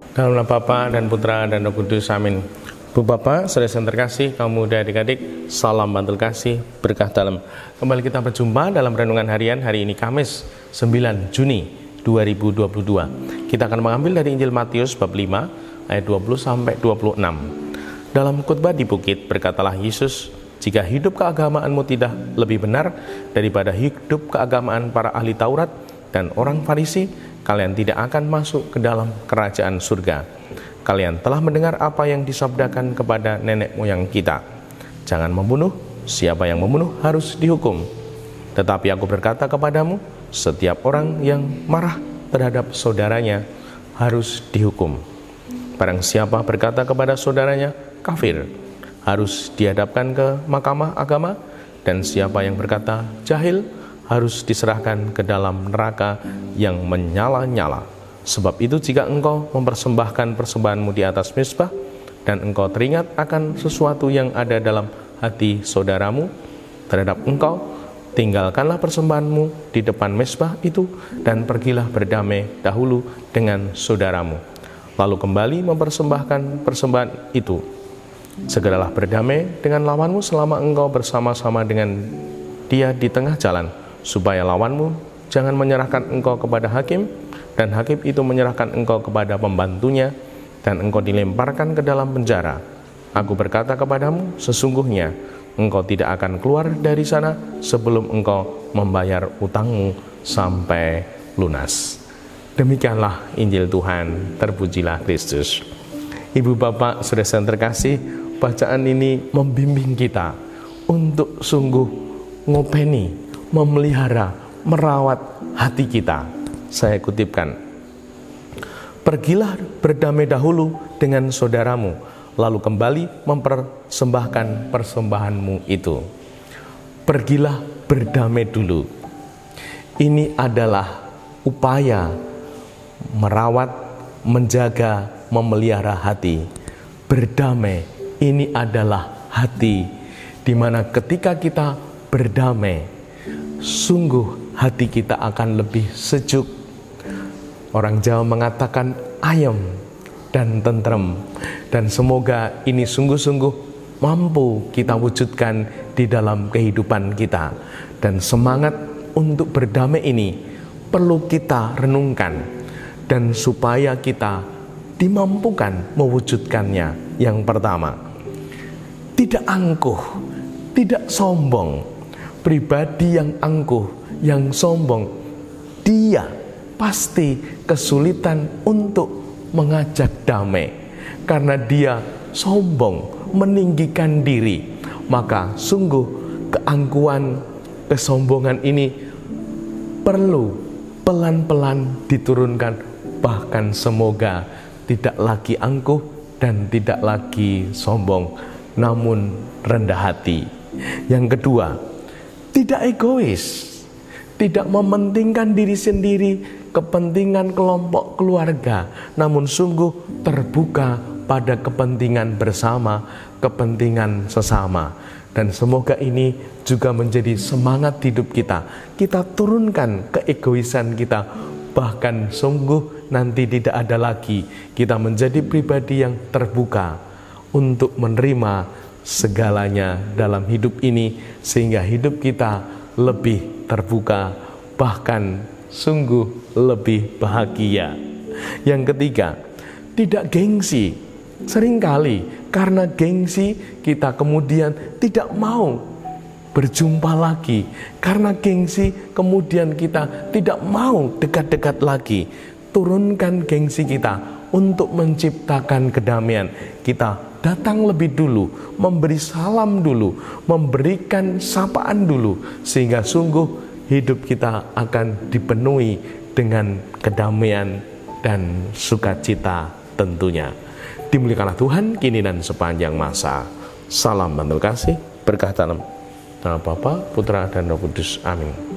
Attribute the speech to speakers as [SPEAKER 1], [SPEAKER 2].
[SPEAKER 1] Dalam nama Bapa dan Putra dan Roh Kudus, amin. Bu Bapak, saudara yang terkasih, kaum muda adik-adik, salam bantul kasih, berkah dalam. Kembali kita berjumpa dalam renungan harian hari ini Kamis 9 Juni 2022. Kita akan mengambil dari Injil Matius bab 5 ayat 20 sampai 26. Dalam khotbah di bukit berkatalah Yesus, jika hidup keagamaanmu tidak lebih benar daripada hidup keagamaan para ahli Taurat dan orang Farisi, kalian tidak akan masuk ke dalam kerajaan surga. Kalian telah mendengar apa yang disabdakan kepada nenek moyang kita. Jangan membunuh, siapa yang membunuh harus dihukum. Tetapi aku berkata kepadamu, setiap orang yang marah terhadap saudaranya harus dihukum. Barang siapa berkata kepada saudaranya, kafir, harus dihadapkan ke mahkamah agama, dan siapa yang berkata jahil harus diserahkan ke dalam neraka yang menyala-nyala. Sebab itu jika engkau mempersembahkan persembahanmu di atas mezbah, dan engkau teringat akan sesuatu yang ada dalam hati saudaramu terhadap engkau, tinggalkanlah persembahanmu di depan mezbah itu, dan pergilah berdamai dahulu dengan saudaramu. Lalu kembali mempersembahkan persembahan itu. Segeralah berdamai dengan lawanmu selama engkau bersama-sama dengan dia di tengah jalan, supaya lawanmu jangan menyerahkan engkau kepada hakim, dan hakim itu menyerahkan engkau kepada pembantunya, dan engkau dilemparkan ke dalam penjara. Aku berkata kepadamu, sesungguhnya engkau tidak akan keluar dari sana sebelum engkau membayar utangmu sampai lunas. Demikianlah Injil Tuhan, terpujilah Kristus. Ibu bapak, saudara yang terkasih, bacaan ini membimbing kita untuk sungguh ngopeni, memelihara, merawat hati kita. Saya kutipkan, pergilah berdamai dahulu dengan saudaramu, lalu kembali mempersembahkan persembahanmu itu. Pergilah berdamai dulu. Ini adalah upaya merawat, menjaga, memelihara hati. Berdamai, ini adalah hati, di mana ketika kita berdamai, sungguh hati kita akan lebih sejuk. Orang Jawa mengatakan ayem dan tentrem, dan semoga ini sungguh-sungguh mampu kita wujudkan di dalam kehidupan kita. Dan semangat untuk berdamai ini perlu kita renungkan, dan supaya kita dimampukan mewujudkannya. Yang pertama, tidak angkuh, tidak sombong. Pribadi yang angkuh, yang sombong, dia pasti kesulitan untuk mengajak damai, karena dia sombong, meninggikan diri. Maka sungguh keangkuhan, kesombongan ini perlu pelan-pelan diturunkan, bahkan semoga tidak lagi angkuh dan tidak lagi sombong, namun rendah hati. Yang kedua, tidak egois, tidak mementingkan diri sendiri, kepentingan kelompok keluarga, namun sungguh terbuka pada kepentingan bersama, kepentingan sesama. Dan semoga ini juga menjadi semangat hidup kita. Kita turunkan keegoisan kita, bahkan sungguh nanti tidak ada lagi. Kita menjadi pribadi yang terbuka untuk menerima segalanya dalam hidup ini, sehingga hidup kita lebih terbuka, bahkan sungguh lebih bahagia. Yang ketiga, tidak gengsi. Seringkali karena gengsi kita kemudian tidak mau berjumpa lagi. Karena gengsi kemudian kita tidak mau dekat-dekat lagi. Turunkan gengsi kita untuk menciptakan kedamaian. Kita datang lebih dulu, memberi salam dulu, memberikan sapaan dulu, sehingga sungguh hidup kita akan dipenuhi dengan kedamaian dan sukacita tentunya. Dimuliakanlah Tuhan kini dan sepanjang masa. Salam bantul kasih, berkah dalam nama Bapa, Putra dan Roh Kudus. Amin.